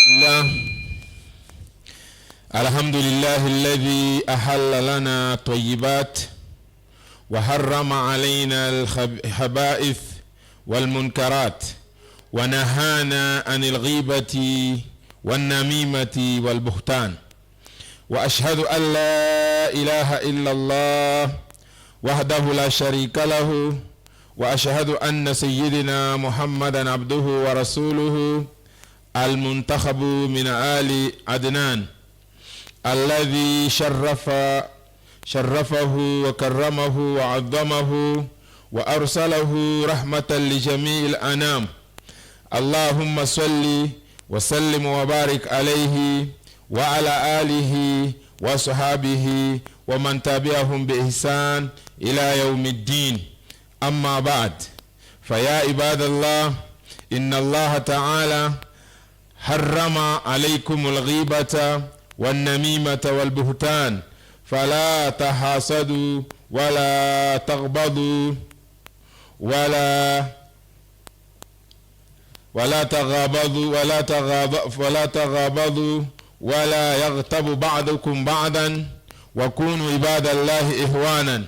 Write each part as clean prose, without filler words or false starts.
الله. الحمد لله الذي أحل لنا طيبات وحرم علينا الخبائث والمنكرات ونهانا عن الغيبة والنميمة والبهتان. وأشهد أن لا إله إلا الله وحده لا شريك له، وأشهد أن سيدنا محمدا عبده ورسوله المنتخب من آل عدنان الذي شرفه وكرمه وعظمه وأرسله رحمة لجميع الأنام. اللهم صل وسلم وبارك عليه وعلى آله وصحابه ومن تبعهم بإحسان إلى يوم الدين. أما بعد، فيا عباد الله، إن الله تعالى حرم عليكم الغيبة والنميمة والبهتان، فلا تحاسدوا ولا تغبضوا ولا تغابضوا ولا يغتب بعضكم بعضا، وكونوا عباد الله إخوانا.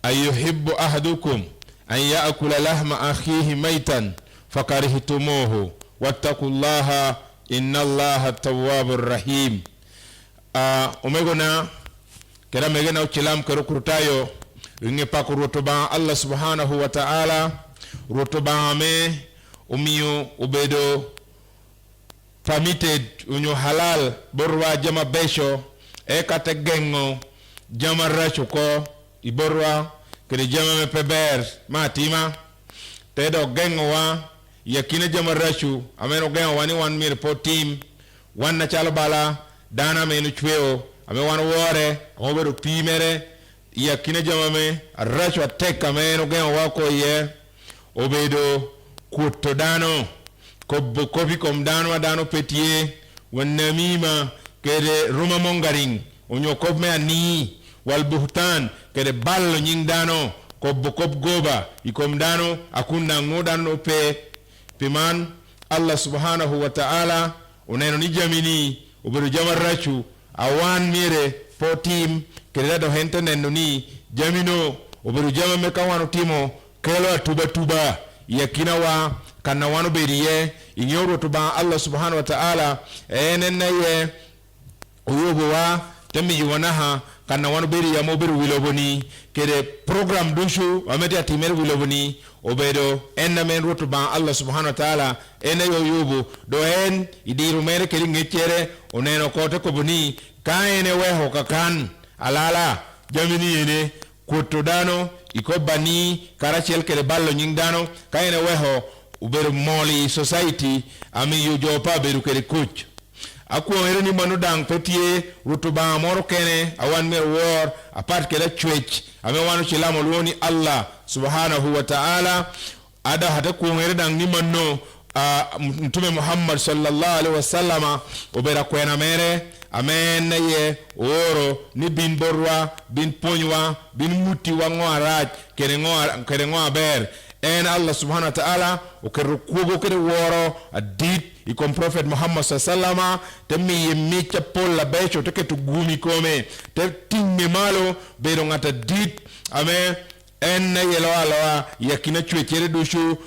أن يحب أحدكم أن يأكل لحم أخيه ميتا فكرهتموه، واتقوا الله إن الله التواب الرحيم. Umegona kera megena uchilam kero kurutayo inge paku rotoba Allah subhanahu wa ta'ala rotoba ame umiyo ubedo permitted unyo halal borwa jama besho kate gengo jama racho ko iborwa kere jama me peber matima tedo gengo wa yakine jama racho ameno gengo wani wan mir po team wan na chalo bala dana menu chweo ame wan wore obedo pimere yakine jama me racho atek ameno gengo wako ye obedo kuto dano kobi kom dano adano petie wanamima kede ruma mongaring onyo kob me ani wal buhtan kede ballo nying dano kob goba ikom dano akunda ngodano piman Allah subhanahu wa ta'ala uneno ni jamini uberu jamar rachu awan mire po team kede do hente nendo ni jamino uberu jama me kawano timo kelo tuba yakina wa kana wanu beriye inyoro tuba Allah subhanahu wa ta'ala enenye uyobo wa temi yuwanaha kana wanu beriya moberu wiloboni kede program dushu ameti atimer wiloboni obedo ennamen rotuba Allah subhanahu wa ta'ala eneyo yubu do en idiru mere kedi ngechere oneno kote koboni kaene weho kakan alala jamini yene kotodano ikobani karachel kede ballo nyingdano kaene weho uberu moli society ami yujopa beru kede kuch aku ereni manudang petie rutuba moro kene awan mer war apart kede chwech ame wanu chilamo luoni Allah subhanahu wa ta'ala ada hata ku eredang ni manno mtume Muhammad sallallahu alaihi wasallama ubera kwena mere amen ye oro ni bin borwa bin ponywa bin muti wa ngoaraj kere ngoa ber en Allah subhanahu wa ta'ala ukerukugo kere woro adit ikom prophet Muhammad sallallahu temi yemicha pola becho teke tugumi kome te timme malo bero ngata dit amen en yelo alawa yakina chwechere dushu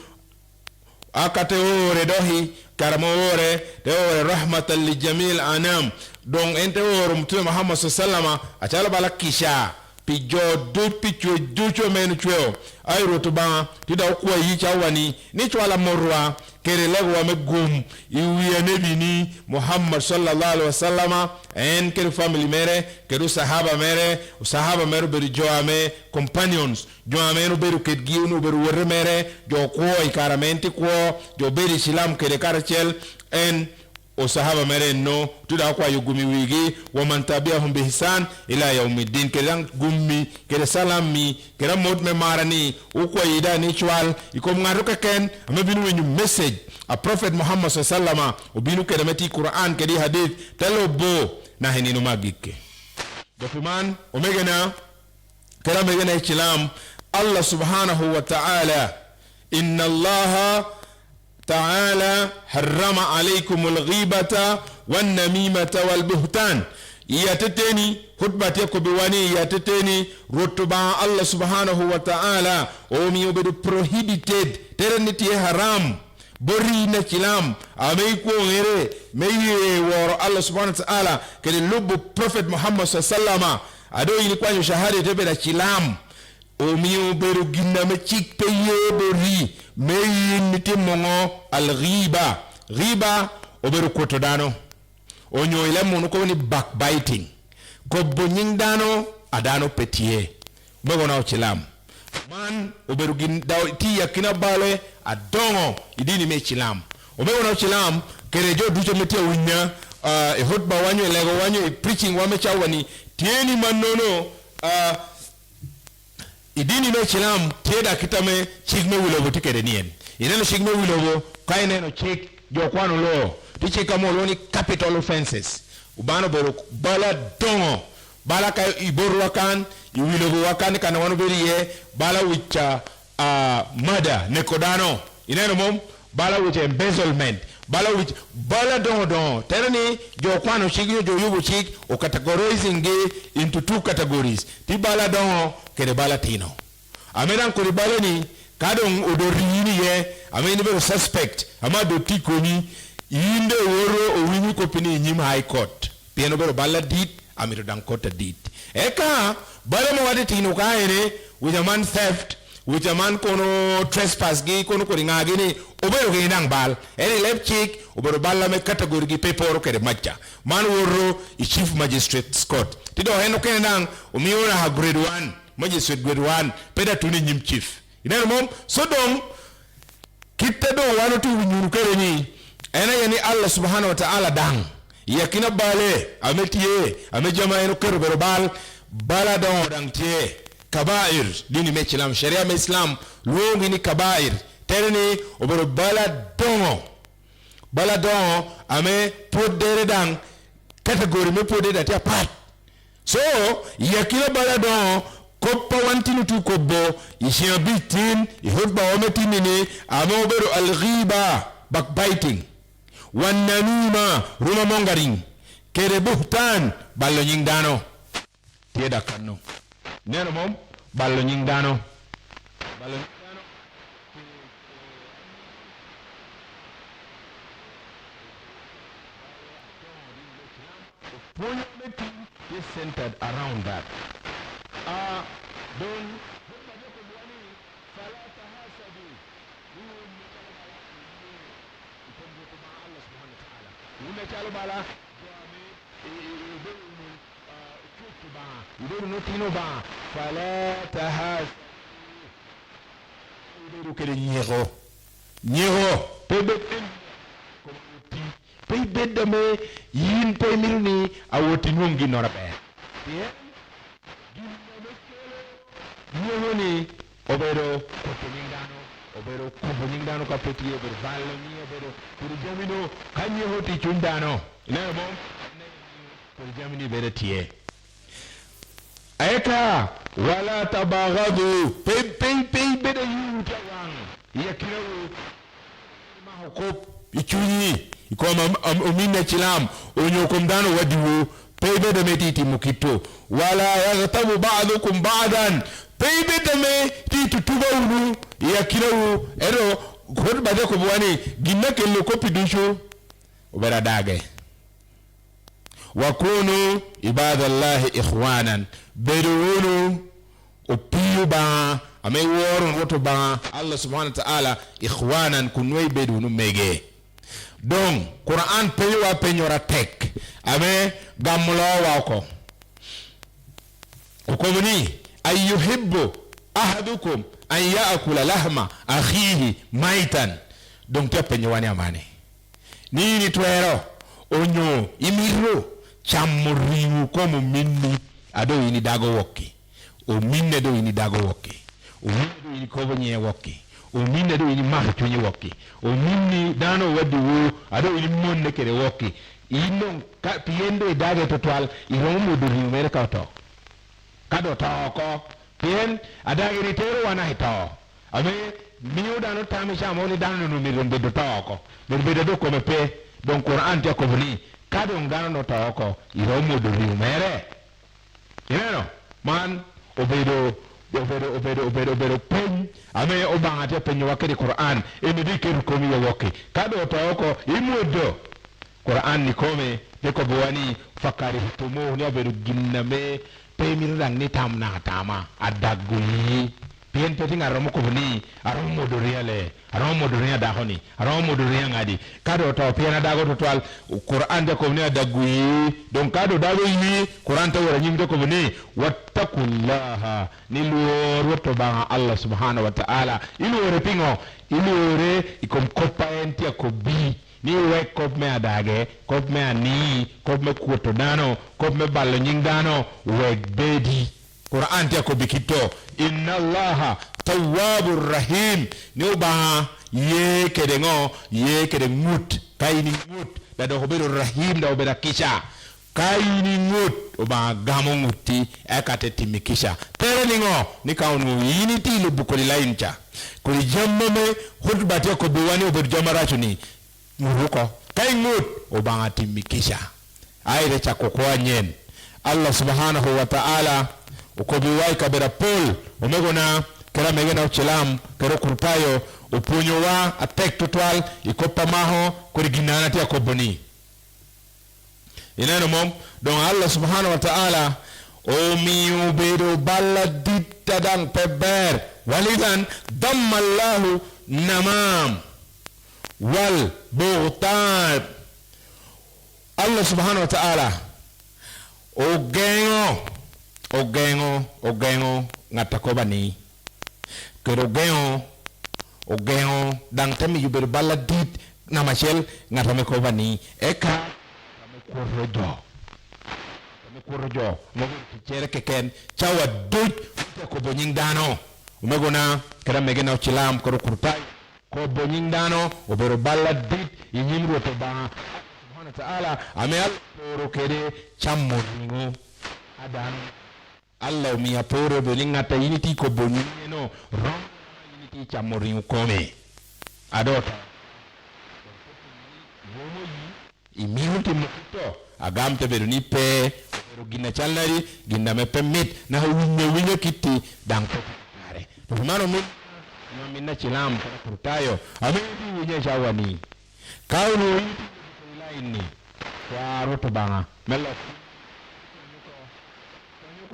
akate ore dohi karamo ore te ore rahmatan li jamil anam don ente ore mtume Muhammad sallallahu achala bala kisha pijo du picho ducho menu chweo ay rotuba tida okuwa yicha wani ni chwala morwa kere lego wa megum iwiya nebini Muhammad sallallahu alaihi wasallama en kere family mere kere sahaba mere beru joame companions joame no beru kedgiu no beru werre mere jo ko ikaramenti ko jo beri islam kere karachel en o sahaba mere no tuda kwa yugumi wigi wa man tabi'ahum bi ihsan ila yawmiddin kedan gummi kede salami kede mod me marani ukwa yida ni chwal ikom ngaro ken amabinu wenyu message a prophet Muhammad sallallahu obinu kede meti Quran kede hadith telo bo na henino magike dofuman omegena kede megena islam Allah subhanahu wa ta'ala inna Allah تعالى حرم عليكم الغيبة والنميمة والبهتان ياتتني خطبة يكبواني ياتتني رتبا الله سبحانه وتعالى ومي يبدو prohibited ترنتي حرام bori na kilam amay ko ngere may woro Allah subhanahu wa ta'ala kele lubu prophet Muhammad sallallahu ado ini kwa shahada tebe da kilam o mi beru ginna me chik peye bori may niti mongo al ghiba o beru kotodano o nyo ile monu ko ni backbiting ko bonying dano adano petie bogo na kilam man oberugin daw ti yakina bale adongo idini me chilam obe wona chilam kerejo ducho mete winya e hotba wanyo lego wanyo preaching wa mecha wani tieni manono idini me chilam tieda kitame chigme wilobo tikere nien ideno chigme wilobo kaine no chik jo kwano lo ti chika mo loni capital offenses ubano bero bala dongo bala kay iboru wakan iwilogo wakani kana wanu beriye bala wicha murder nekodano ineno mom bala wicha embezzlement bala don terani jo kwano chigi jo yugo chig o categorizing into two categories ti bala don kede bala tino amedan ko bala ni kadon odorini ye ameni be suspect amado tikoni yinde woro o wini ko pini nyim high court pieno be bala dit amiro dan kota dit eka bala mo wadi tino kaene with a man theft with a man kono trespass gi kono ko ngagi ni obero ge nang bal eri lep chick obero balla me category gi paper ko de matcha man woro i chief magistrate court tido heno ken nang o miona ha grade 1 magistrate grade 1 peda tuni nyim chief ina mom so dom kitta do wano tu nyuru kere ni ena yani Allah subhanahu wa ta'ala dang yakina bale ametie amejama eno kero bero bala don dang tie kabair dini me chilam sharia me islam longi ni kabair terni obero bala don ame podere dang category me podere tia pat so yakina bala don koppa wantinu tu kobbo ishia bitin ihudba wametini ni ame obero al-ghiba backbiting wananuma ruma mongering kere buhtan ballo nyingdano tieda kanno neno mom ballo nyingdano is centered around that don't chalo bala ido no tino ba fala tahas ido kele nyero pebe pebe dame yin pe mirni awoti nungi norabe nyero ni obero koteningano obero kubuningano kapeti obero vallo ni obero pour jamino kanye hoti chundano ina mom pour jamini beretie eka wala tabaghadu pe beda yuta wang yakirawu mahokop ichuni ikoma omina chilam onyokomdano wadiwo pe beda metiti mukito wala yaghtabu ba'dukum ba'dan beda me titu tubawunu yakirawu ero khod bade ko wani ginna kello ko pidusho obera dage wa kunu ibadallahi ikhwanan bedunu opiyuba amay woron woto ba Allah subhanahu wa ta'ala ikhwanan kunway bedunu mege donc Quran pewa penyora tek ame gamulo wako okomuni ayyuhibbu ahadukum an yaakula lahma akhihi maitan donc te penyowani amane nini twero onyo imiro chamuriwu komo minni ado ini dago woki o minne do ini dago woki o minne do ini kobonye woki o minne do ini mahchunye woki o minni dano wadi wo ado ini monne kere woki ino piendo dage total iromu do mere kato kado to ko pien adage ritero wana hito ame miu dano tami chamo ni dano no mi rumbe do toko be do come pe don Quran ti ko ni kado ngano no toko iro mo do riumere yeno man obedo pen ame obanga te penyo wakati Quran emi dikir komi yoke kado toko imudo Quran ni kome de ko bwani fakari tumo ni obedo ginname pe mi rang ni tamna tama adagui pien peti ngaromo ko ni aromo do riale aromo do ria da honi aromo do ria ngadi kado to pien dago to twal Quran de ko ni adagui donc kado dago yi Quran to wara nyimdo ko ni wattaqullaha ni luoro to ba Allah subhanahu wa ta'ala iluore pingo iluore ikom koppa enti ko bi ni we kop me adage kop me ani kop me kuoto dano kop me ballo nying dano we bedi Quran te ko bikito inna allaha tawwabur rahim ni ba ye kede mut kayini mut da do bedo rahim da obeda kisha kayini mut oba gamo muti akate timikisha tere ningo ni kaunu yini ti lu bukoli laincha ko jammame hutba te ko biwani obedo jamarachu ni muruko kay mut oba timikisha ayre cha ko nyen Allah subhanahu wa ta'ala ukobi wai kabera pol omegona kera megena uchilam kero kurtayo upunyo wa atek tutwal ikopa maho kuriginana tia koboni inano mom don Allah subhanahu wa ta'ala omi ubedo balla ditta dang peber walidan damma Allahu namam wal buhtan Allah subhanahu wa ta'ala ogengo ngatakoba ni kero ogengo dang temi yuber balla dit na machel ngatame ko bani eka tame korojo mo chere keken chawa duj ko boning dano umegona kera megena chilam ko kurtai ko boning dano obero balla dit yinyimro to ba subhanahu wa ta'ala amel poro kede chammo ningo adan Allah mi aporo do lingata yiniti ko bonino rom yiniti chamorin kome adota womo yi imiuti muto agamte be ni pe ro ginna challari ginna me permit na winyo kiti dang to pare to mano mi minna chilam ko tayo amedi winyo shawani kaunu yiniti laini kwa roto banga melo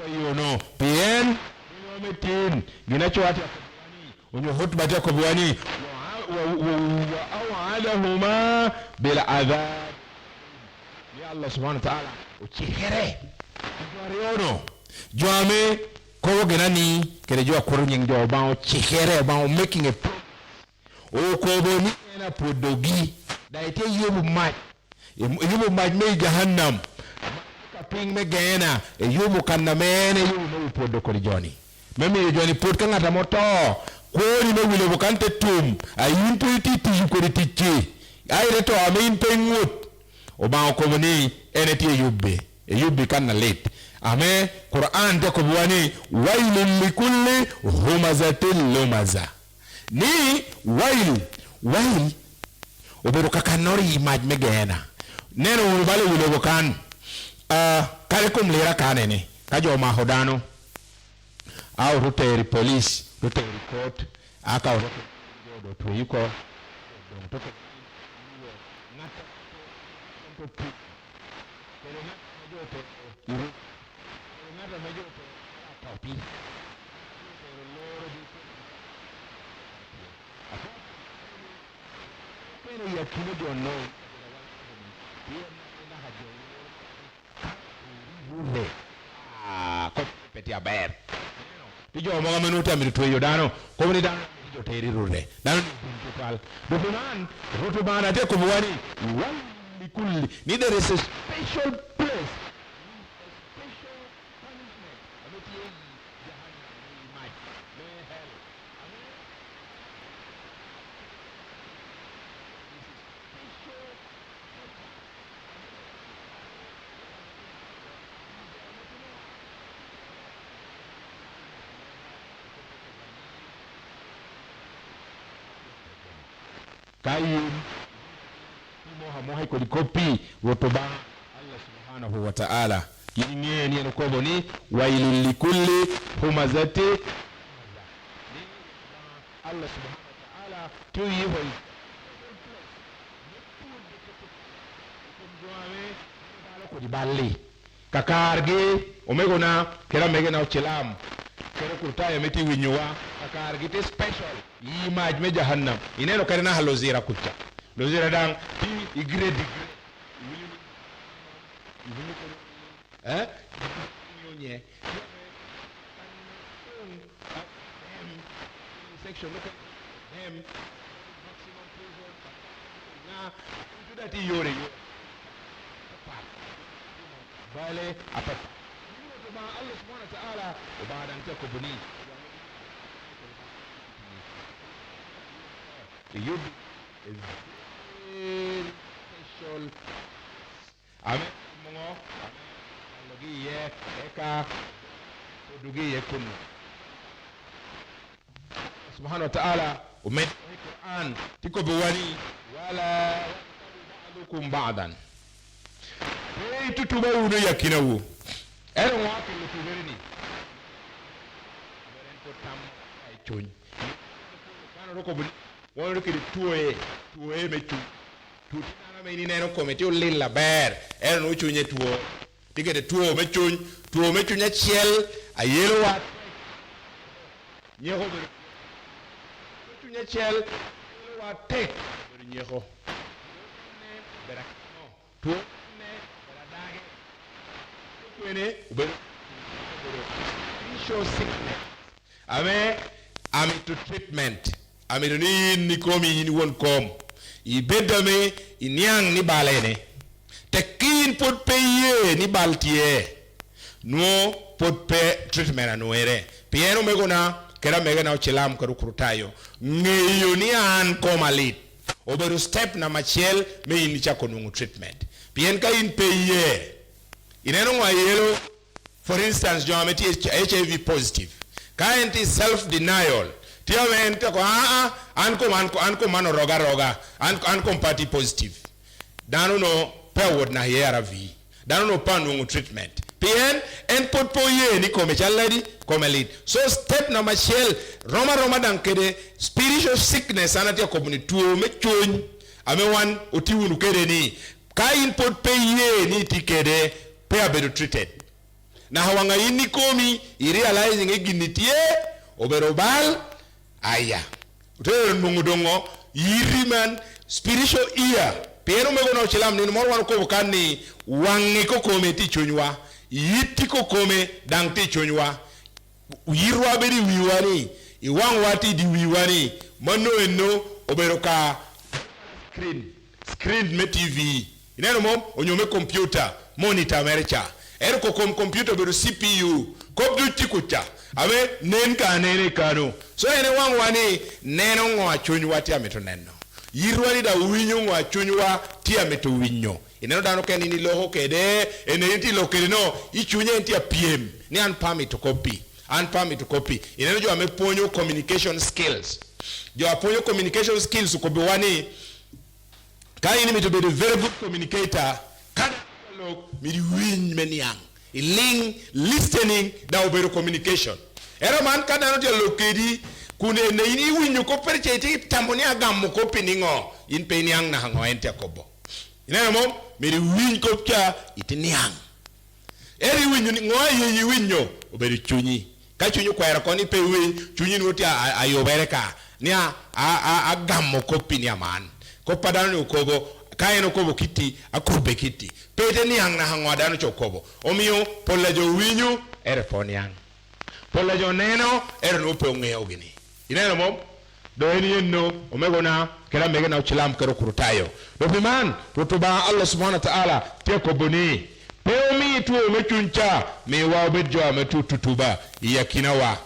yo no pien yo metin gina chwati onyo hutba ta ko biwani wa awalahuma bil adab ya Allah subhanahu wa ta'ala uchihere jwariono jwame ko gina ni kere jwa kurnying jo ba uchihere ba making a o ko boni na podogi da ite yubu maj me jahannam ping me gena e yubu kanna mene yubu no podo ko joni meme joni pod kan ata moto ko ni no wile bu kante tum ayin to titi ko titi ay reto amin pengut o ba ko ni eneti yubbe kanna let ame Quran de ko buani wailul likulli humazatil lumaza ni wail obedo kakanori imaj me gena neno wale wile bu kan kare kum lera kanene kajo ma hodano au ruteri police ruteri court aka do to yiko do to ngata to pu pero ngata mejo to topi pero loro di pero ya kino jo no ko peti aber tijo mo gamenu tammi to yo dano ko woni dano tijo teri rurde dano total do man roto bana de ko wani wali kulli ni there is a special place special punishment abeti jahannam mai me hell kayin mo hay ko di copy woto ba Allah subhanahu wa ta'ala yini ni ko boni wailul likulli humazati Allah subhanahu wa ta'ala to yi hoy ko di balli kakarge o megona kera megena o chilam kera kurtaya meti winyuwa kakarge te special yi maj me jahannam ineno karena halozira kucha lozira dang ti igre nyonye section look them maximum prison na tudati yore bale apa ba Allah subhanahu wa ta'ala ubadan ta kubuni you special amen mo logi ye eka dugi ye kun subhanahu wa ta'ala umet Quran tiko biwani wala ba'dukum ba'dan hey tutuba unu yakinawu ero wapi lutuberini beren ko tam ay choñ kana roko bu won roko di tuwe me chu tuti na me ni neno kometi o lilla ber ero no chuñe tuwo digede tuwo me chuña chiel ayelo wat ñeho be chuña chiel wat tek be ñeho bera no tuwo show sickness ame to treatment ame ni komi ni won kom i bedame inyang ni balene tekin pot paye ni baltie no pot pe treatment anoere pieno megona kera megana o chilam karu kurutayo ngeyo ni an komalit oberu step na machiel me ni chako nungu treatment pien ka in paye ineno wa yelo for instance jometi HIV positive kaenti self denial tiamente ko anko mano roga anko party positive dano no pewod na HRV dano no panu treatment pien en potpoye ni come chaladi come lead so step na machel roma dan kede spiritual sickness anatia community tuo me chony ame wan otiwunu kede ni kain potpoye ni tikede pe abedo treated na hawanga ini komi I realizing eginitie oberobal aya utero ndongo yiriman spiritual ear pero megono chilam ni mor wan ko kanni wangi ko kome ti chonywa yiti ko kome dang ti chonywa yirwa beri wiwani I wang wati di wiwani mano eno oberoka screen me TV ineno mom onyome computer monitor mercha ero ko computer beru CPU ko duti kucha ame nen ka nene kanu so ene wang wani neno ngwa chonywa ti ameto neno yirwani da winyo ngwa chonywa ti ameto winyo ineno dano keni ni loho kede ene inti lokede no ichunye inti a PM ni an permit to copy ineno jo ame ponyo communication skills jo aponyo communication skills ko be wani kai ni to be a very good communicator kada look mi win meniang listening da obero communication era man kada no te lokedi kune ne ini winyu ko perche ti tamboni agam ko piningo in peniang na hango ente kobo ina mo mi win ko kya itiniang eri winyu ni ngoye yi winyo obero chunyi ka chunyu kwa era ko ni pe win chunyi no ti ayobereka ni agam ko pinia man ko padano kobo kaino kobo kiti akurbe kiti pete ni hang na hangwa dano chokobo omiyo pola jo winyu ere poniang pola jo neno ere no pe ngeo gini ineno mom do eni no omegona kera megena uchilam kero kurutayo do biman rutuba Allah subhanahu wa ta'ala te ko boni pe omi tu mechuncha me wa bejo me tutuba yakinawa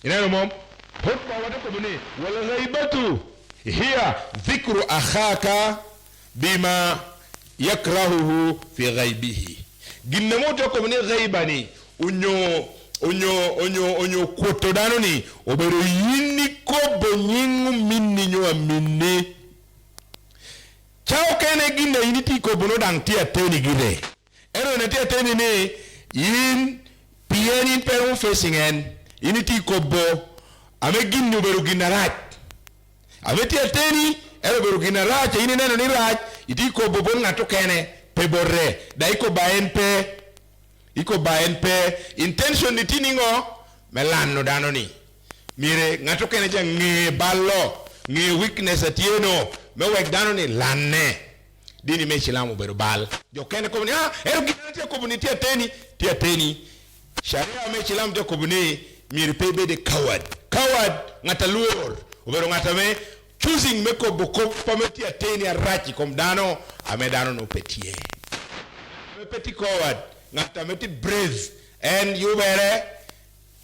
ineno mom hotba wada ko boni wala ghaibatu hiya dhikru akhaka bima yakrahuhu fi ghaibihi ginnamoto ko ni ghaibani onyo koto dano ni obero yini ko bonyingu minni nyo minni kene ginne initi ko buno dang tia teni gide ero ne tia teni ni in pieni peru facing en initi ko bo ame ginnu beru ginaraj ame tia teni ero beru ginaraj ini neno ni raj iti ko bo bon ngato kene pe borre da iko baen pe intention ni tiningo melanno dano ni mire ngato kene ja nge ballo nge weakness atieno me wek dano ni lanne dini me chilamu beru bal jo kene ko ni ero ginana tia ko boni tia teni sharia me chilamu tia ko boni mire pebe de coward ngata luor obero ngata me choosing me ko boko pameti tia rachi kom dano ame dano no petie me peti coward ngata meti brave and you bere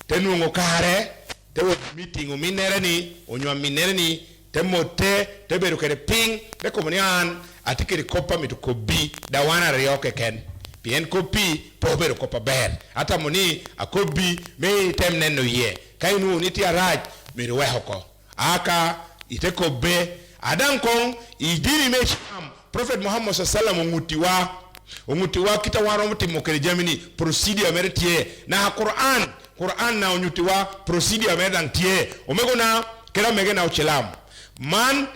tenungo kare te wo meeting o minere ni onywa minere ni te mote te beru kere ping de komunian atikiri kopa mitu kobi da wana rioke ken pien kopi po beru kopa ber ata moni akobi me temne no ye kainu ni ti araj miru wehoko aka ite kobe adan kon idiri me cham prophet muhammad sallallahu alaihi wasallam ngutiwa kita waro mutimo kere jamini procedure mertie na Quran na onyutiwa procedure medang tie omego na kera mege na uchelam man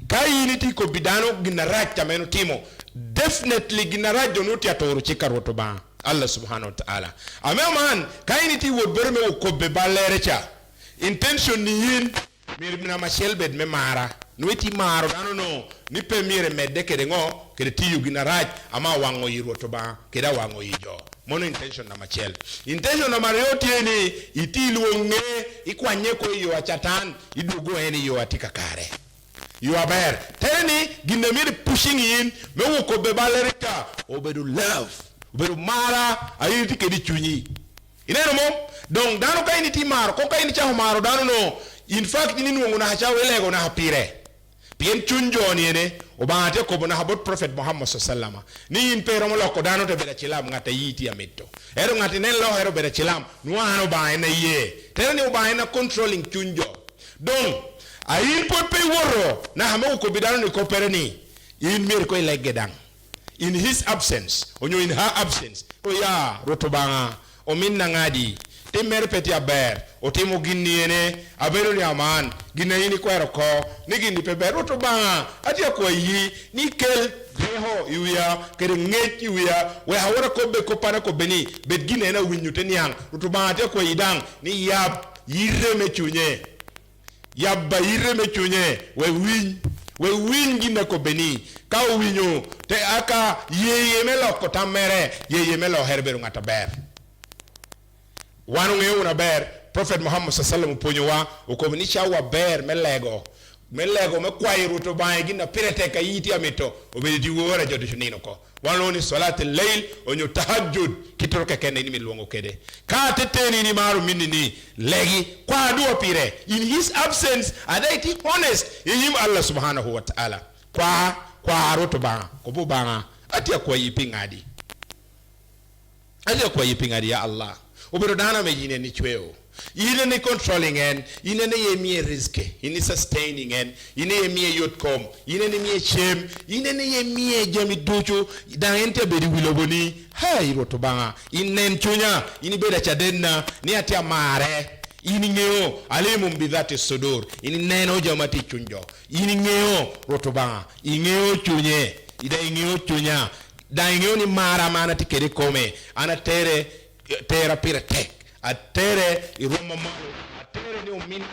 kayiniti ko bidano ginaraj tameno timo definitely ginaraj donuti atoro chikaroto ba Allah subhanahu wa ta'ala ame man kayiniti wodberme ko be balerecha intention ni yin mirina mashelbed me mara nuiti maro dano no ni pe mire medde kede ngo kede tiyu ginaraj ama wango yiroto ba keda wango yijo mono intention na machel intention na marioti ni itilu nge ikwanye ko yo achatan idugo eni yo atika kare you are bear teni ginamiri pushing in me ko be balerita obedu love obedu mara ayiti kedi chunyi ineno mom donc dano kayni ti maro ko kayni cha maro dano no in fact ni nungu na cha welego na hapire pien chunjo ni ene obate ko bona habot prophet muhammad sallallahu alaihi wasallam ni in pero mo ko dano to beda chilam ngata yiti ametto ero ngati nen lo ero beda chilam nuano ba ene ye tene ba ene controlling chunjo donc ayin po pe woro na hame ko bidano ni ko pereni in mir ko legedang in his absence onyo in her absence o ya rotobanga o minna ngadi te mer peti aber o timo ginniene abero ni aman ginayini kwero ko ni ginni pe ber rotobanga atia ko yi ni kel deho yuya kere ngeki yuya we hawara ko be ko pana ko beni bet ginena winyute niang rotobanga atia ko idang ni yab yire me chunye yabba yire me chunye we win gina ko beni ka winyo te aka yeye melo ko tamere yeye melo herberu ngata ber wanu ngewu na ber prophet muhammad sallallahu alaihi wasallam ponyo ko ni chawa ber melego me kwairu to bae gina pirete ka yiti amito obedi wora jodo nino ko wanu ni salatul layl onyo tahajjud kitoro ke ken ni mi longo kede ka teteni ni maru minni legi kwa duo pire in his absence adaiti honest yim Allah subhanahu wa ta'ala kwa roto ba ko bu ba atia kwa yipingadi ya Allah obero dana me yine ni chweo yine ni controlling en yine ne yemie riske yine sustaining en yine yemie yotkom yine ne mie chem yine ne yemie jami duchu da ente bedi wiloboni hay roto ba inen chunya yine beda chadenna ni atia mare ini ngeo alimum bidhati sudur ini neno jamati chunjo ini ngeo rotoba ingeo chunye ida ingeo chunya da ingeo ni mara mana tikere kome ana tera piratek atere iroma malo atere ni umina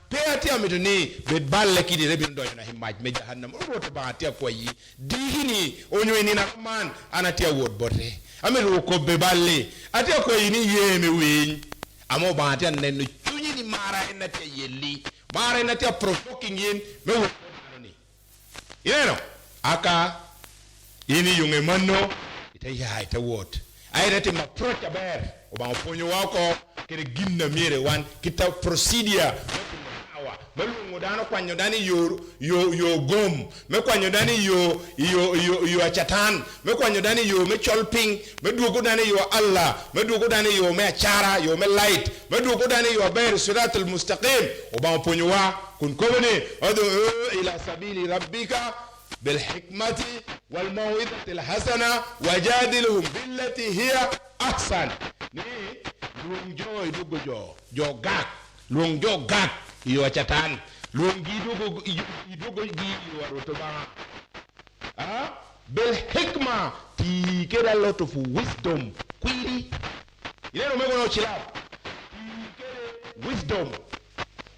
pe atia medoni bedballe kidi rebindo na himaj me jahannam rotoba atia kwa yi dihini onyo ni na man anatia word bote amelu ko beballe atia kwa yi ni yeme win amo ba atia nenu chunyi ni mara enatia yeli mara enatia provoking yin me wo ni yeno aka ini yunge manno ita word airete ma procha ber oba ponyo wako kere ginna mere wan kita procedure melungu dano kwanyo dani yo gom me kwanyo dani yo achatan me kwanyo dani yo me cholping me dugo dani yo Allah me dugo dani yo me achara yo me light me dugo dani yo ber siratul mustaqim oba ponyo wa kun kobene adu ila sabili rabbika بالحكمة والموعظة الحسنة وجادلهم بالتي هي أحسن. Luong jo idugo jo gak. Luong jo gak iyo chatan. Luong idugo gi iyo rotobanga. بالحكمة ti get a lot of wisdom. Kwiri. Ile no mego no chilab. Ti get wisdom.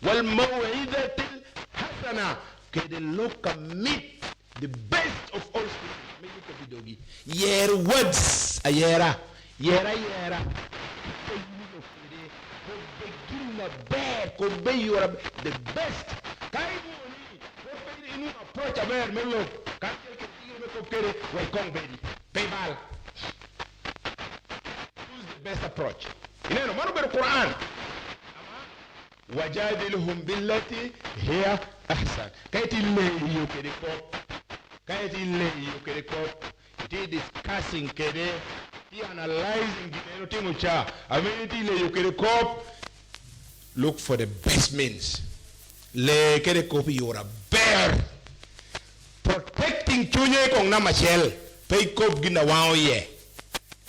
والموعظة الحسنة كده look meet the best of all things. Yer words ayera yera bad ko be you the best kai ni ko be inu approach aber melo kan ke me ko kere we kong be be bal choose the best approach ineno manu be Quran wajadilhum billati hiya ahsan kaiti le yo kere ko it is discussing kere he analyzing the timu cha ameniti le yo kere ko look for the best means le kere ko you are bear protecting chunye kong na machel pay ko gina wao ye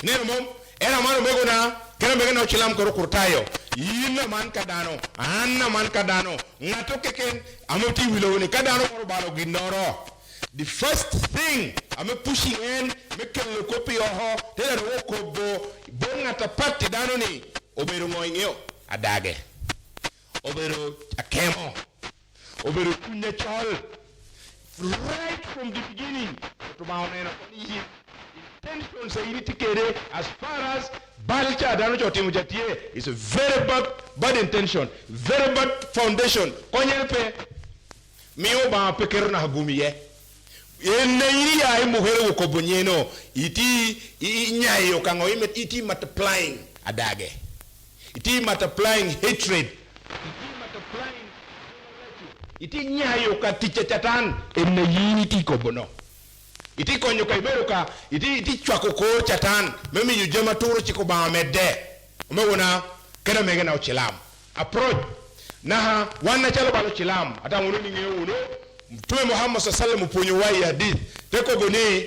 neno mom era manu mego na kera mego na chilam ko kurtayo yina man kadano anna man kadano ngato keken amoti wiloni kadano ko balo ginoro. The first thing I'm pushing in make a copy of her tell her woko bo ngata patti dano ni oberu ngoingyo adage oberu akemo oberu kunya chol right from the beginning to maunena intention say you need to get as far as balcha dano choti mujatie is a very bad intention, very bad foundation. Konyelpe miyo ba pekeru na hagumiye ene iri ay muhere ko bonyeno iti nyayo kango iti multiplying adage iti multiplying hatred iti nyayo ka tichatan ene yiti ko bono iti konyo ka ibero ka iti chwako ko chatan memi yu jema turu chiko ba medde umewona kada mege na uchilam approach na wana chalo balo chilam ata ngunu ni ngeuno Mtume Muhammad sallallahu ponyo wa hadith teko goni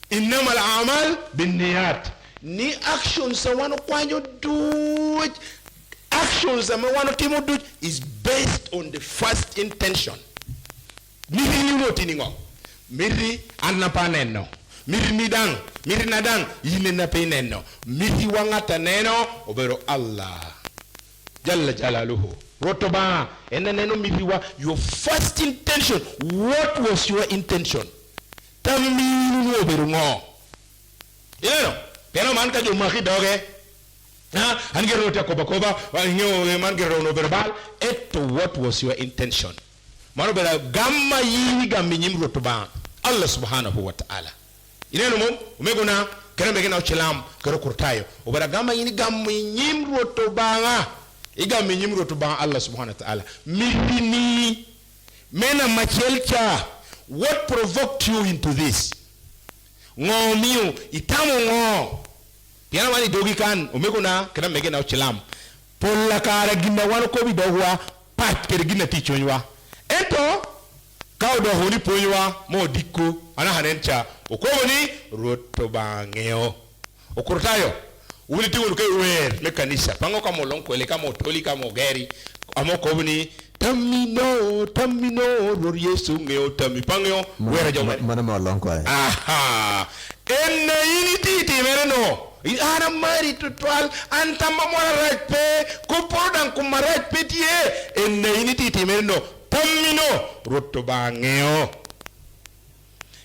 innamal a'mal binniyat ni actions wano kwanyo do actions wano timo do is based on the first intention. Miri ni no tiningo miri anna paneno miri nidang miri nadang yine na peneno miri wangata neno obero Allah jalla jalaluhu rotoba eneneno miriwa your first intention. What was your intention? Taminu obero ngo yeno pero man ka jo maki doge angero te koba wanyo man gero no verbal what was your intention? Mano bela gamma yi gammi nyim rotoba Allah subhanahu wa ta'ala ineno mom umegona kana megena uchilam karo kurtayo obera gamma yini gammi nyim rotoba iga menyimro to ban Allah subhanahu wa ta'ala midini mena machelcha what provoked you into this ngomiu itamu ngo piana mani dogi kan umekuna kana mege na uchilam polla kara ginna wano ko bidogwa pat kere ginna tichonywa ento kawdo honi ponywa mo dikko ana hanencha okoni rotobangeo okurtayo uli tiwo ke wer le kanisa pango kama lonko ele kama otoli kama geri amoko buni tamino ror Yesu ngeo tami pango wera jomani mana ma lonko aha enne initi ti mereno ana mari tutwal antamba mora rajpe ko pordan ko marajpe tie enne initi ti mereno tamino rotto bangeo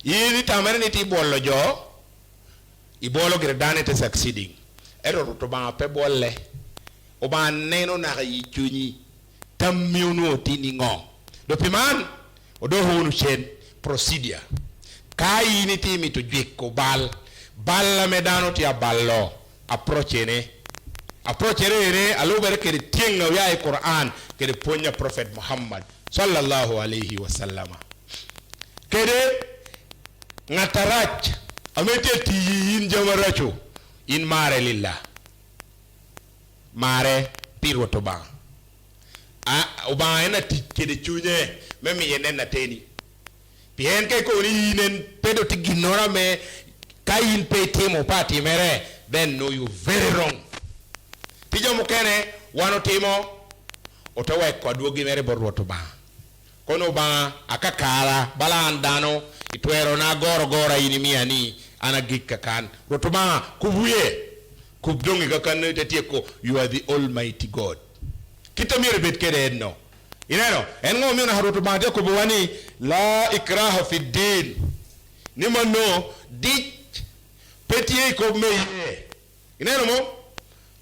yini tamerni ti bollo jo I bolo gredane te succeeding ero rotto ba pe bolle o ba neno na yi chuni tammiunu tini ngo do piman o do honu chen procedure kai ni timi to jekko bal balla medano ti aballo approach ne alo bere ke tinga ya e Quran ke de ponya prophet Muhammad sallallahu alaihi wasallam kede ngatarach amete ti yin jamaracho in mare lillah mare piro to ba o ba ena ti kede chunye memi yenen na teni pien ke ko ni nen pedo tiginora me kain pe timo party mere then no you very wrong tijo mukene wano timo otawe kwadwogi mere borwoto ba kono ba akakala bala andano itwero na goro inimia ni ana gikka kan rotoba kubuye kubdongi kakan tetieko you are the almighty God kitamire bet kede no inero engo mi na rotoba de ko wani la ikraha fi din ni manno di petit ko meye inero mo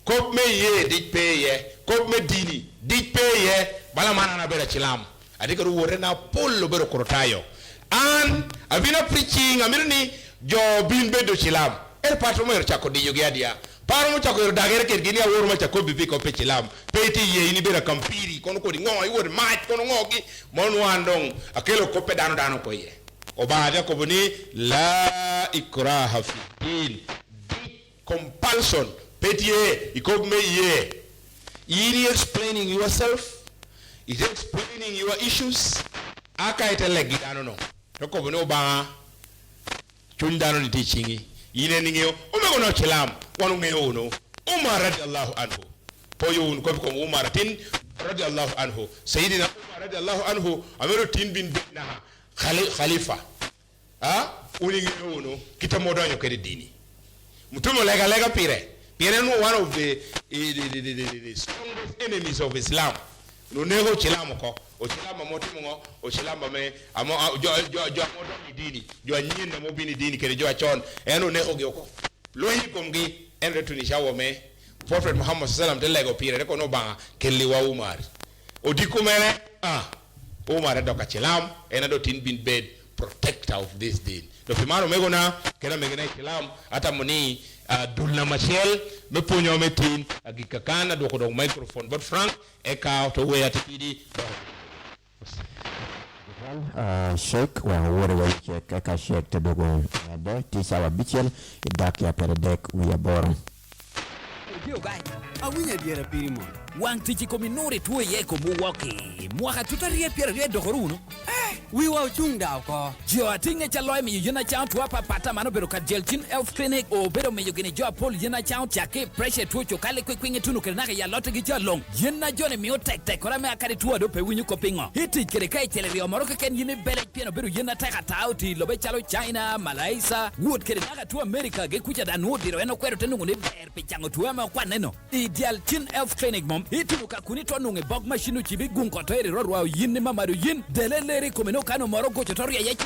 ko meye di peye ko me dini di peye bala mana na bera chilam adika ru worena pollo bero korotayo an avina preaching amirni jo bin bedo chilam pato mo chako di yogiadia paro mo chako dagere ker gini awor mo chako bibi ko pe chilam peti ye ni bera kampiri kono ko di ngo iwor mat kono ngogi mon wandong akelo ko pe dano ko ye o baade ko boni la ikraha fi din compulsion peti ye ikob me ye you explaining yourself is explaining your issues aka itelegi dano no ko boni o ba chundano ni teachingi ine ningeo umego no chilam wanu ngeo no Umar radiyallahu anhu poyo ko Umar tin radiyallahu anhu sayyidina Umar radiyallahu anhu amero tin bin binna khalifa uni ngeo no kitamodo nyo kede dini mutumo lega pire no one of the strongest enemies of Islam no nego chilam ko o chilamba motimo o chilamba me amo jo modo ni dini jo nyin mo bini dini kede jo achon eno ne ogi ko lohi komgi en retunisha wo me prophet Muhammad sallallahu alaihi wasallam de lego pire ko no ba kelli wa Umar o dikumere Umar do ka chilam ena do tin bin bed protector of this din do pimano megona kena megena chilam ata moni dulna machel me ponyo me tin agikakana do ko do microphone but frank e ka to we atidi Sheikh wa wore wa check ka Sheikh te dogo de ti sawa bichel dak ya pere dek wi aboro Dio gai awinye diera pirimo wang tichi kominore tuwe yeko muwoki mwaka tutarie piera rie dokoruno wiwa uchungda ko jo atinge chaloy mi yuna chao tuwa pata mano bero ka jelchin health clinic o bero me yogene jo pol yuna chao chake pressure tucho kale kwinge tunu kenaka ya lote gi jalong yuna jone mi tek kora me akari tuwa do pe winyu ko pingo hiti kere kai teleri omoroka ken yine bele pieno bero yuna taka tauti lobe chalo China Malaysia wood kere naka tuwa America ge kucha danu diro eno kwero tenungu ne ber pichango tuwa me kwa neno ideal chin health clinic mom hiti ukakuni to nunge bog machine chibi gunko to eri rorwa yin mamaru yin delele komeno kano moroko chotoria ye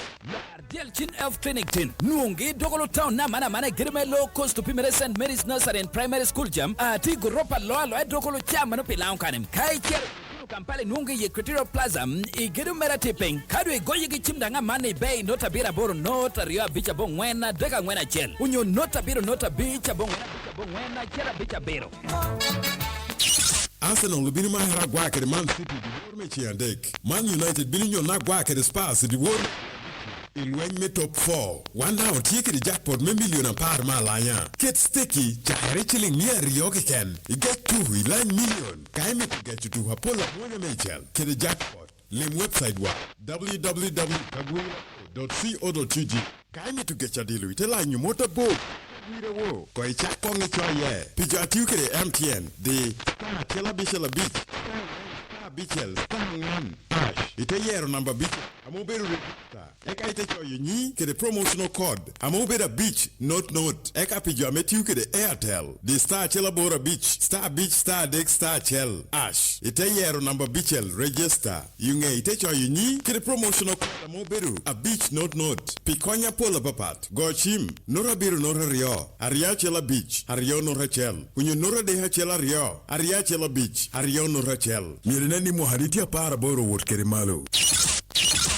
Dial Chin Health Clinic tin nungi dogolo town na mana girme low cost to Pimere St. Mary's Nursery and Primary School jam ati goropa lo dogolo chama no pilaun kanem kai ker Kampale nungi ye Criteria Plaza igiru mera tipping kadwe goye gi chimdanga mane bay nota bira boro nota rio bicha bongwena deka ngwena chel unyo nota biro nota bicha bongwena chela bicha biro Arsenal bini mahara gwa kede Man City di wor me chiandek Man United bini nyo na gwa kede Spurs di wor ilweny me top 4 one now tieke di jackpot me million apar malanya Kate Sticky chahre chilling mia rioke ken I get 2 ilany million kai me get to hapola mwana mechel kede jackpot lim website wa www.kagwira.co.ug kai me to get chadilu itela nyumota bo wo ko ichakonge choye pijo atiukere MTN the kela bishela beach bichel stangan ite yero number beach amoberu register eka ite choye nyi kede promotional code amobera beach note eka pijo ametiukere Airtel the star chela bora beach star deck star chel ash ite yero number bichel register yunge ite choye nyi kede promotional code amoberu a beach note pikonya pola papat gochim nora biru nora rio aria chela beach ario nora chel kunyo nora deha chela rio aria chela beach ario nora chel mirene ni moharitia para boro wot kere malo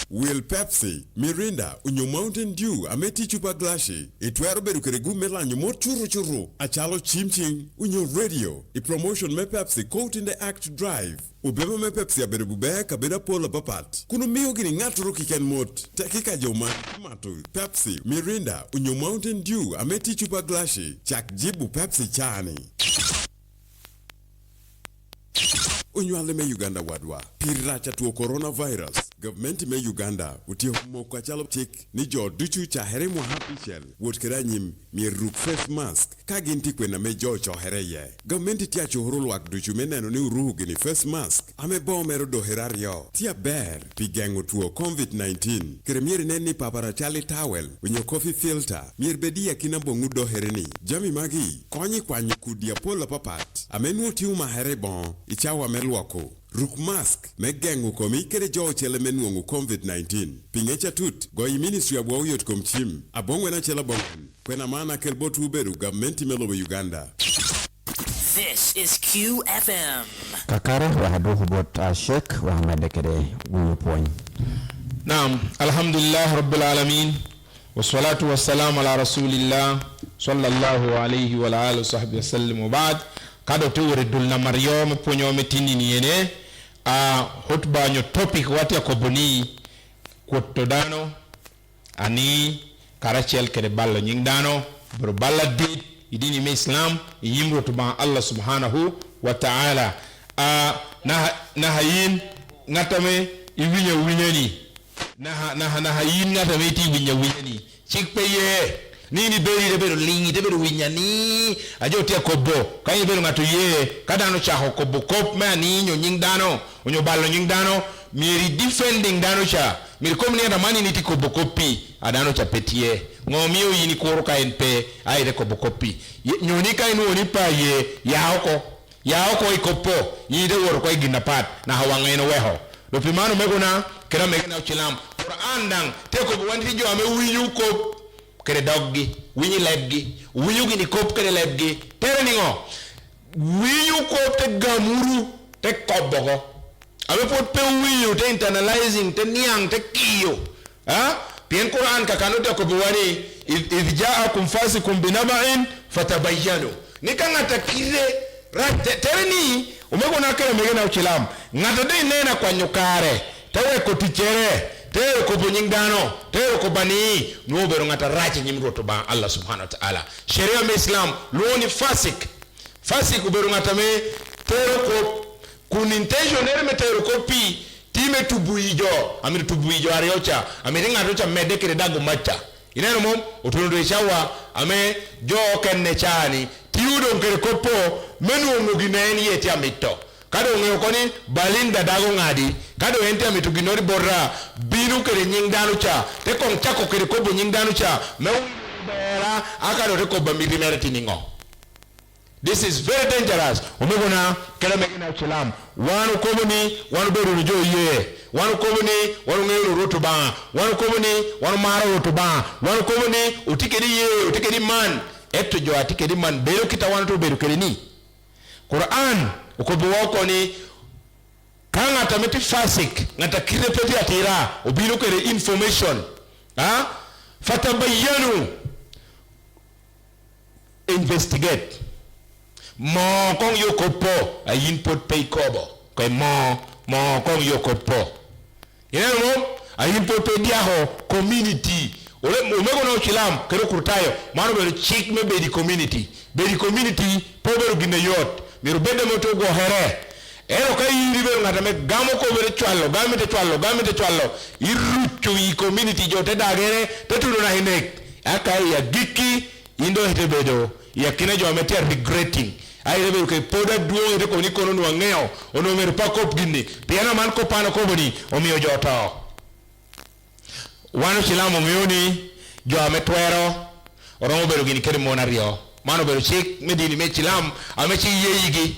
Will Pepsi, Mirinda, unyo Mountain Dew, ameti chupa glashi, itwero beru kere gumela nyo churu, achalo chimching, unyo radio, I promotion me Pepsi coat in the act drive, ubeba me Pepsi aberu bube kabeda pola papat, kunu miyo gini ngaturu kiken mot, tekika joma, matu, Pepsi, Mirinda, unyo Mountain Dew, ameti chupa glashi, chak jibu Pepsi chani. Unyo aleme Uganda wadwa, piracha tuo coronavirus. Government me Uganda uti mo kwa chalo tik ni jo duchu cha here mo hapichel wot keranyim mi ruk face mask ka ginti kwena me jo cho here ye government tia chuhuru lwak duchu meneno ni uruhu gini face mask ame bo mero do herario tia ber pigengo tuo COVID-19 kere mier neni papara chali towel winyo coffee filter mier bedia kina bongu do hereni jami magi konyi kwanyi kudia pola papat ame nuoti uma here bon ichawa melwako Ruk mask megengu komi kere jo chele menuongu COVID-19. Pingecha tut goyi ministry abwa uyot komchim. Abongwe na chela bongen. Kwena maana kelbotu uberu governmenti melowe Uganda. This is QFM. Kakara wahadu hubot Sheikh Muhammad kere wuyupoin. Naam, alhamdulillah rabbil alamin. Wassalatu wassalamu ala rasulillah sallallahu alayhi wa alihi wa sahbihi wasallam wa ba'd. Kado tuwere dulna Mario mponyo metini ni yene hotba nyo topic wati ya koboni kutodano ani karachel kere balla nyingdano bro balla dit idini me Islam yimro tuba Allah subhanahu wa ta'ala na hayin ngatame iwinya winyani na hayin ngatame ti winya winyani chikpeye nini beri de beru lingi de beru winyani ajo tia kobo kai beru ngatu ye kadano cha kobo kop ma ni nyo nyingdano onyo ballo nyingdano miri defending dano cha miri komni anda mani niti kobo kopi adano cha petie ngomio yini koro ka np ai de kobo kopi nyoni kai no ni pa ye yaoko ikopo yide woro ko iginapat na hawangeno weho do pimano megona kera megena uchilam Quran dang te kobo wandi jo ame winyu ko kere doggi winyi lebgi winyu gini kop kere lebgi tere ningo winyu kop te gamuru te kobogo awe pot pe winyu te internalizing te niang te kiyo pien Quran kakano te kobuwani idh ja'akum fasikum binaba'in fatabayyanu nika ngata kire tere ni umego na kere megena uchilam ngata de nena kwa nyukare tewe kotichere tewe ko nyingdano tewe ko bani no bero ngata rache nyimro to ba Allah subhanahu wa ta'ala sharia me Islam loni fasik bero ngata me tewe ko kunintentioner me tewe ko pi time tubuijo amir tubuijo ariocha amir ngato cha medekere dago macha ineno mom otondo chawa ame jo kenne chani tiudo ngere kopo menu mugineni yeti amito kado ngeo koni balinda dago ngadi kado ente amituginori borra binu kere nyingdanu cha te kon chako kere kobo nyingdanu cha meubera akado te koba mirimerti ningo. This is very dangerous. Umegona kera megina uchilam wanu komuni wanu beru njo ye wanu komuni wanu ngelo rotuba wanu komuni wanu maro rotuba wanu komuni utikedi ye utikedi man eto jo atikedi man beru kita wanu to beru kere ni Quran ukobo wako ni kanga tameti fasik ngata kirepeti atira obiru kere information fatabayyanu investigate mo kong yokopo a input pay kobo kay mo kong yokopo yeno a input pay diaho community ole umego no chilam kero kurtayo mano be chick me be di community poberu gine yot miru bende moto go here ero kay yiri be ngata me gamo ko be chwallo gamete chwallo irucho yi community jote dagere tetudo na hinek akai ya giki indo hetebedo ya kina jo ametia regretting ai rebe ke poda duo ede ko ni kono no ngeo ono mer pakop gindi piana man ko pano ko boni o mio joto wano chilamo mioni jo ametwero oromo bero gini kere monario mano bero chik medini me chilam amechi yeyigi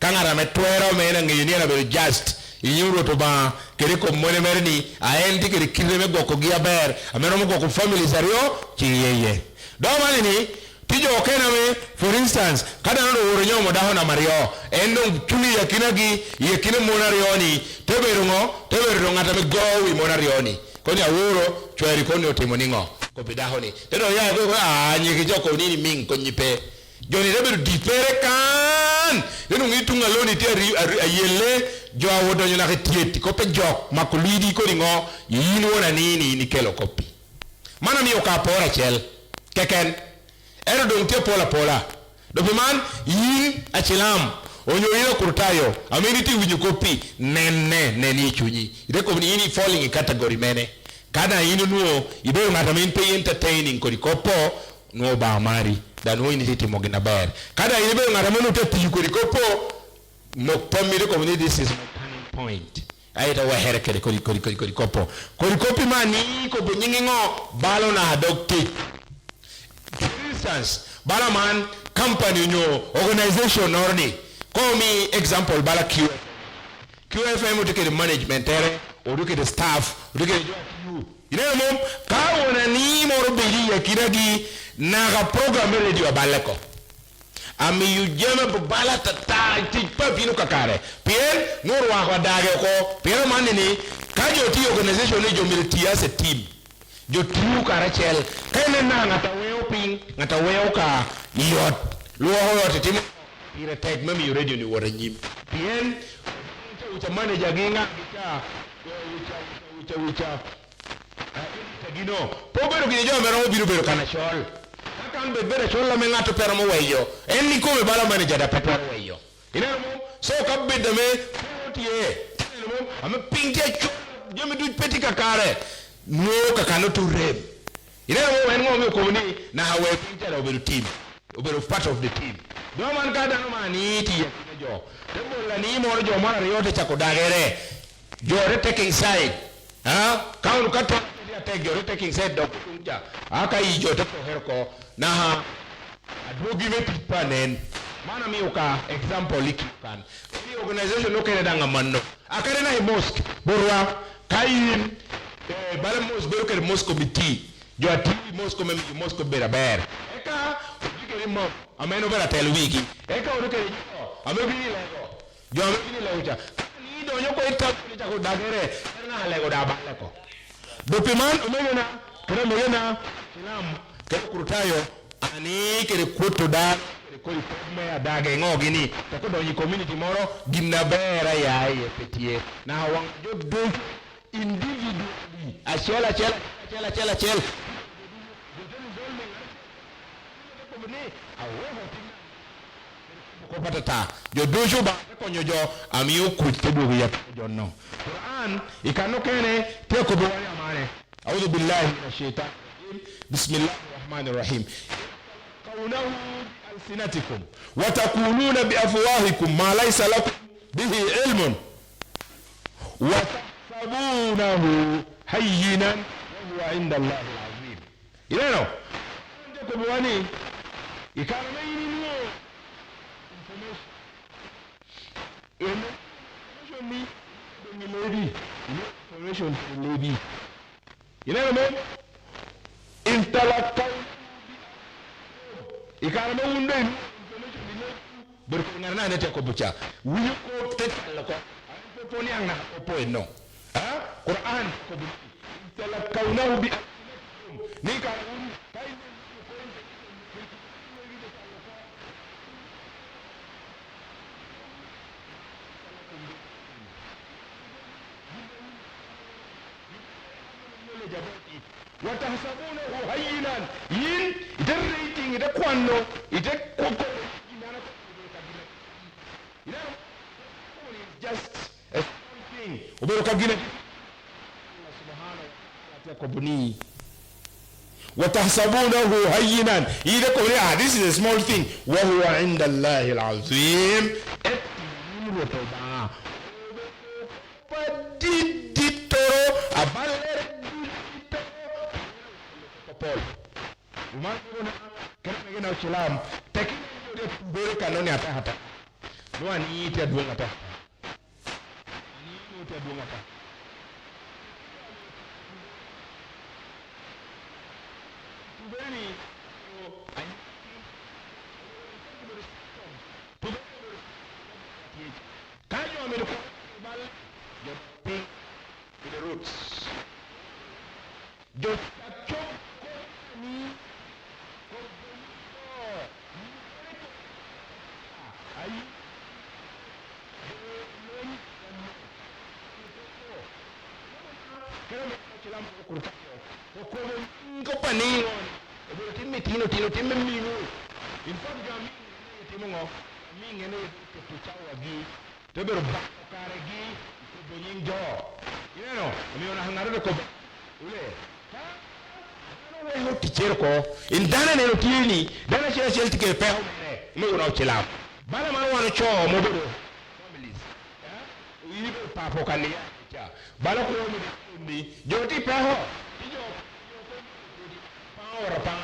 kangara metwero mena ngeyini na bero just inyuro to ba kere ko mone merni aendi kere kireme goko gia ber ameno mo goko family zario chi yeye do manini tijo okena me for instance kada ndo woro nyomo daho na mario endo chuli ya kinagi ye kine monario ni tebero ngata me gowi monario ni koni aworo chweri koni otimoningo ko bidaho ni tero ya go nyiki joko nini ming konyipe joni reberu dipere kan yenu ngitunga loni ti ayele jo awodo nyona ketieti ko pe jok makulidi ko ringo yini wona nini ni kelo kopi mana mi okapora chel keken ero don te pola do man yin achilam onyo ilo kurtayo ameniti winyo kopi neni chunyi ide ko ni ini falling in category mene kada inu nuo ibe ngata min pay entertaining ko kopo no ba mari dan ho ini titi mogina ber kada ibe ngata menu te ti ko kopo no pamire ko ni this is my turning point aita wa hereke ko kopo ko kopi mani ko bunyingo balo na dokti for instance bala man company nyo organization orni call me example bala QFM utuke the management ere utuke the staff utuke you know mom ka wona ni moro beli ya kiragi na ga program radio baleko ami yu jema bala tata ti papino kakare pien nuru wa kwa dage ko pien man ni ka jo ti organization ni jo militi as a team jo tiu karachel kene na ngata weo ping ngata weo ka yot luo hoyo timo ire tek memi radio ni wora nyim pien ucha manager ginga ucha gino pobero gine jo mero biro kana shol kan be bere shol la mengato pero mo weyo en ni come bala manager da pero weyo ina mo so kabbe de me tie mo am pingje jo me du petit kakare no kakano to rem ina mo en mo ko ni na hawe pingje da oberu team oberu part of the team do man ka da no mani ti jo demo la ni mo jo mara yote chako dagere jo re taking side ha kaunu ka to take jo re taking side do kunja aka yi jo to herko na ha adwogi me panen mana mi uka example likikan ni organization no kene danga manno akare na mosque borwa kayin bale mosque bero ke mosque committee jo ati mosque mem mosque bera ber eka dikere mo ameno bera tel wiki eka oruke amebini lego jo amebini lego ni do nyoko ita ni ta ko dagere na lego da baleko dopiman omena kere mogena islam kere kurtayo ani kere kuto da kere ko me adage ngogini to ko do ni community moro ginna bera ya ye petie na wang jo do individually achela ko patata jo dojo ba ko nyojo amiyo ku tebu ya jonno Quran ikano kene te ko bo wani amane a'udhu billahi minash shaitani bismillahir rahmanir rahim qawluhu alsinatikum wa taquluna bi afwahikum ma laysa lakum bihi ilmun wa tahsabunahu hayyinan wa huwa 'inda Allahi al'azim ileno ko bo wani ikano mayini no information ni lady information to lady you know what I mean intellectual ikara mo wunde information ni berko ngarna ne te ko bucha wuyu ko te ko ko ni angna ko po no ha Quran ko bu intellectual bi ni ka kai watahsabunahu hayyinan yin ite rating ite kwanno ite koko inana ko ina just a thing obero kagina Allah subhanahu wa ta'ala ko buni watahsabunahu hayyinan ite ko this is a small thing wa huwa 'inda Allahi al-'azim Kena Islam tekini ndio bore kanoni hata no ani ite adwonga hata ani ite adwonga hata tubeni kanyo ameruko bal yo ping to the roots jo ni ko panino timme tino timme minu in fact gami timo ngo mingene to chawa gi to bero ba kare gi ko bonin jo mi ona hangaro ko ule no we ho teacher ko in dana ne no tini dana chel tike pe ho me una chilam bala man wana cho mo bero families wi be pa fo kan ya cha bala ko mi joti pe ho jo pa ora pa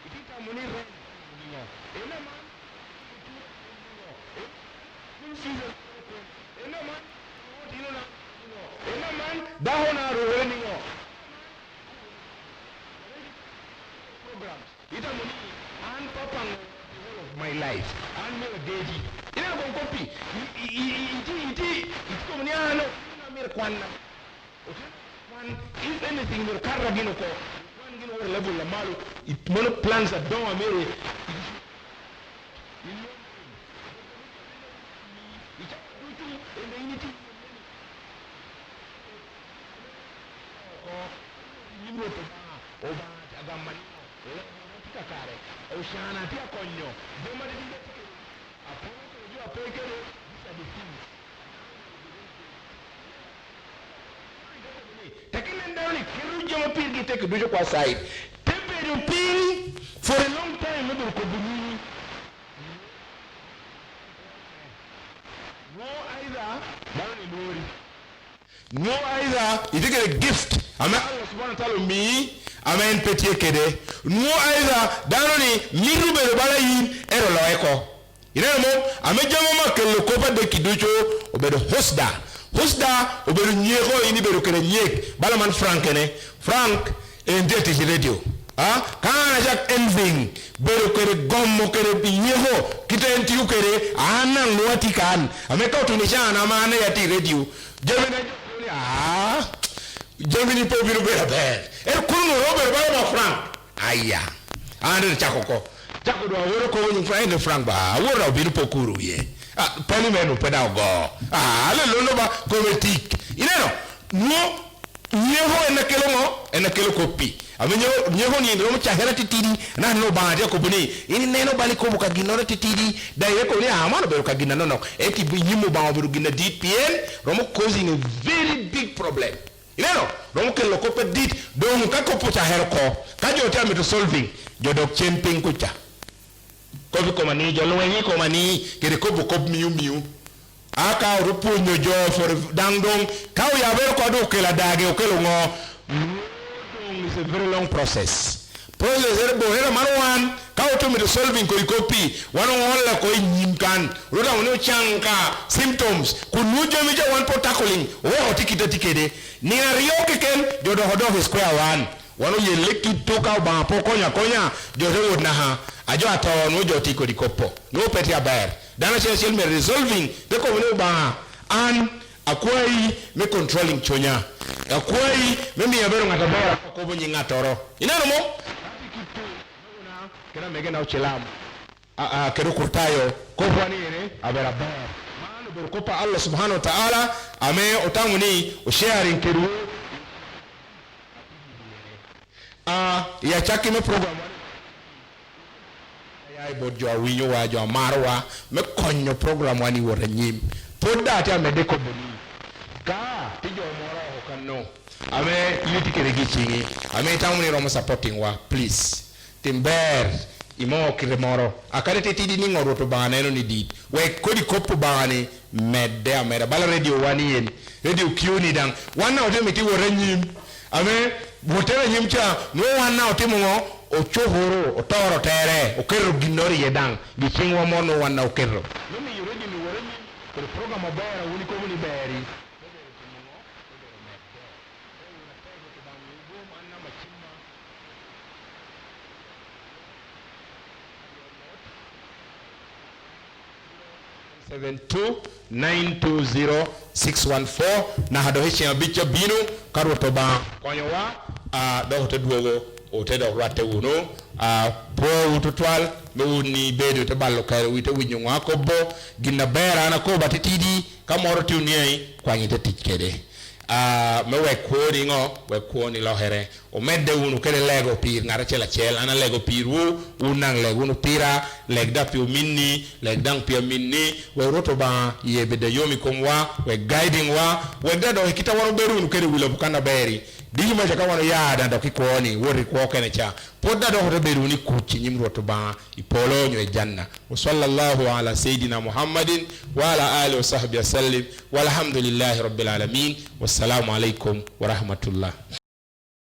ikita muni re ina man ina man dahona ro ni ngo programs ita muni an papang of my life and me deji ina ko copy iti ko muni ano na mir kwanna okay if anything will carry gino ko one gino level la malu it mono plans that don't amere Oshana tia konyo dema de apo jo apekere takile ndani kiru jo pirgi tek dujo kwa side tempe do ping for a long time no ko buni no either itikere gift ama Allah subhanahu wa ta'ala mi amen petit kede no either danoni miru be bala yin ero loeko ina mo amejamo makelo ko pa de kiducho obedo hosda obedo nyego ini bedo kere nyek bala man frank en dete radio kana jak enving bedo kere gommo kere nyego kitenti ukere ana ngwati kan ameka tunishana maana ya ti radio Gemini po biru bera ber kunu Robert ba frank aya ande chako do woro ko ni frank ba woro biru po kuru ye pali menu peda go ale lolo ba cometic ineno no nyeho enakelo kopi amenyo nyeho ni ndo chahera titiri na no ba dia ko buni ini neno bali ko buka ginora titiri dai ko ni amano beru ka ginana no eti nyimo ba beru gina DPN romo causing a very big problem ineno romo ke lokope dit don ka ko pocha herko ka jo tame to solving jo dok chemping kucha ko bi ko mani jo lo wi ko mani ke ko bu ko miu aka rupunyo jo for dangdong ka ya ber ko do ke la dage o ke lo ngo it's a very long process erbo era marwan ka to me to solving ko copy wano wala ko nyimkan roda wono chanka symptoms kunujo mi je one tackling o tikide ni ariyo keken jodo hodo square one wano ye leki toka ba konya jodo na ha ajo atawon wo joti ko dikopo no peti abar dana chel me resolving te ko no ba an akwai me controlling chonya akwai me mi yabero ngatabara ko bo nyingatoro inano mo kena megena uchilam kero kurtayo ko fani ne abera ba manu ber ko pa Allah subhanahu wa ta'ala ame otanguni o sharing keru ya chaki me program ya bodjo awinyo wa jo marwa me konyo program wani wora nyim poda ta me de ko boni ka tijo mora ho kanno ame yuti kere gichingi ame tamuni romo supporting wa please timber imo kire moro akare tidi ni ngoro to bana eno ni dit we kodi kopu bani medde amera bala radio wani yen radio kiuni dang wana otemiti wora nyim ame botera nyimcha no wana otimo ngo ochohoro otoro tere okero ginori yedang gichinwa mono wana okero mimi yuredi ni wora nyim ko program abara woni ko woni beri 72920-614 na hado hechi ya bicha binu karo toba konyo wa do te duogo o te do rate uno po utotwal me ni bedo te ballo kare wite winyo ngako bo ginna bera na ko batitidi kamoro tiuni kwa nyite tikede me we kuoni ngo we kuoni lo here o medde unu kede lego pir ngara chela chel ana lego pir wu unang lego unu pira leg da pio minni leg dang pio minni we roto ba yebe de yomi komwa we guiding wa we da do kita waro beru unu kede wula bukana beri digi ma jaka wano yaada ndo kikuoni wori kuo kene cha podda do hoto beru ni kuchi nyim roto ba ipolo nyo e janna wa sallallahu ala sayidina muhammadin wa ala alihi wa sahbihi wasallim walhamdulillahi rabbil alamin wassalamu alaikum wa rahmatullah.